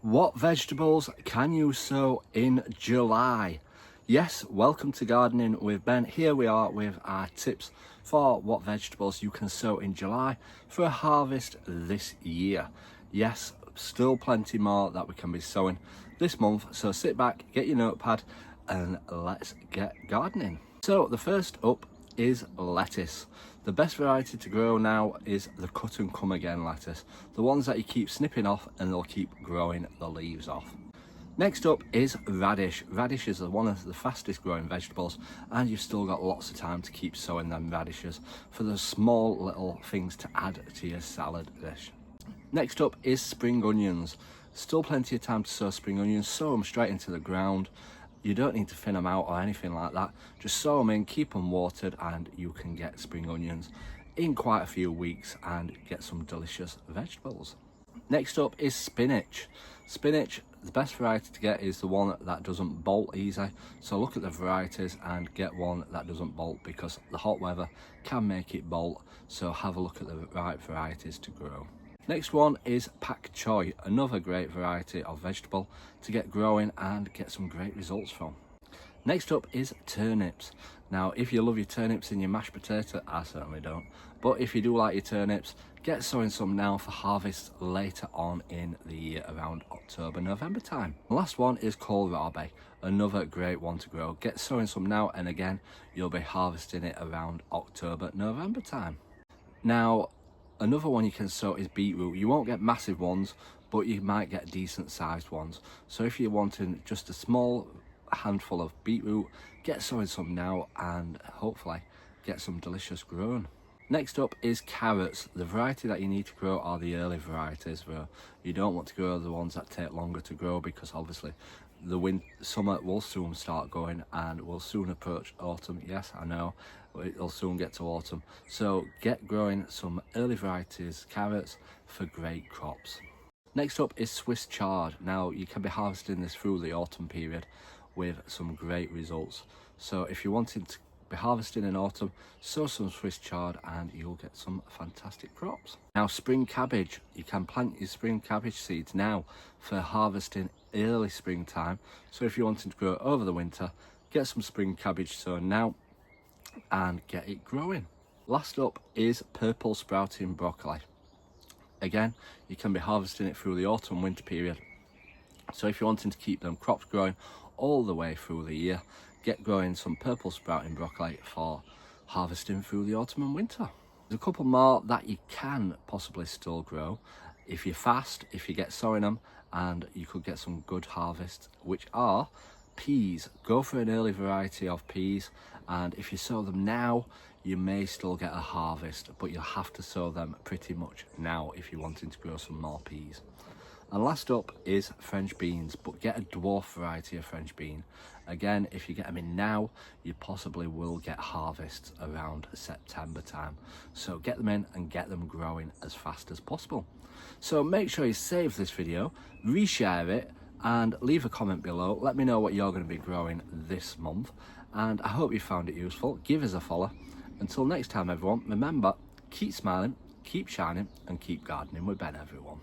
What vegetables can you sow in July? Yes, welcome to Gardening with Ben. Here we are with our tips for what vegetables you can sow in July for a harvest this year. Yes, still plenty more that we can be sowing this month. So sit back, get your notepad and let's get gardening. So the first up is lettuce. The best variety to grow now is the cut and come again lettuce, the ones that you keep snipping off and they'll keep growing the leaves off. Next up is radish. Radish is one of the fastest growing vegetables and you've still got lots of time to keep sowing them radishes for the small little things to add to your salad dish. Next up is spring onions. Still plenty of time to sow spring onions. Sow them straight into the ground. You don't need to thin them out or anything like that. Just sow them in, keep them watered, and you can get spring onions in quite a few weeks and get some delicious vegetables. Next up is spinach. Spinach, the best variety to get is the one that doesn't bolt easy. So look at the varieties and get one that doesn't bolt because the hot weather can make it bolt. So have a look at the right varieties to grow. Next one is pak choi, another great variety of vegetable to get growing and get some great results from. Next up is turnips. Now, if you love your turnips in your mashed potato, I certainly don't, but if you do like your turnips, get sowing some now for harvest later on in the year around October, November time. The last one is kohlrabi, another great one to grow. Get sowing some now and again, you'll be harvesting it around October, November time. Now, another one you can sow is beetroot. You won't get massive ones, but you might get decent sized ones. So if you're wanting just a small handful of beetroot, get sowing some now and hopefully get some delicious grown. Next up is carrots. The variety that you need to grow are the early varieties. Where you don't want to grow the ones that take longer to grow because obviously the summer will soon start going and will soon approach autumn. Yes, I know, it'll soon get to autumn. So get growing some early varieties carrots for great crops. Next up is Swiss chard. Now you can be harvesting this through the autumn period with some great results. So if you're wanting to be harvesting in autumn, sow some Swiss chard and you'll get some fantastic crops. Now spring cabbage, you can plant your spring cabbage seeds now for harvesting early springtime. So if you're wanting to grow over the winter, get some spring cabbage sown now and get it growing. Last up is purple sprouting broccoli. Again, you can be harvesting it through the autumn winter period. So if you're wanting to keep them crops growing all the way through the year, get growing some purple sprouting broccoli for harvesting through the autumn and winter. There's a couple more that you can possibly still grow if you're fast, if you get sowing them, and you could get some good harvests, which are peas. Go for an early variety of peas, and if you sow them now, you may still get a harvest, but you'll have to sow them pretty much now if you're wanting to grow some more peas. And last up is French beans, but get a dwarf variety of French bean. Again, if you get them in now, you possibly will get harvests around September time. So get them in and get them growing as fast as possible. So make sure you save this video, reshare it, and leave a comment below. Let me know what you're going to be growing this month. And I hope you found it useful. Give us a follow. Until next time, everyone, remember, keep smiling, keep shining, and keep gardening with Ben, everyone.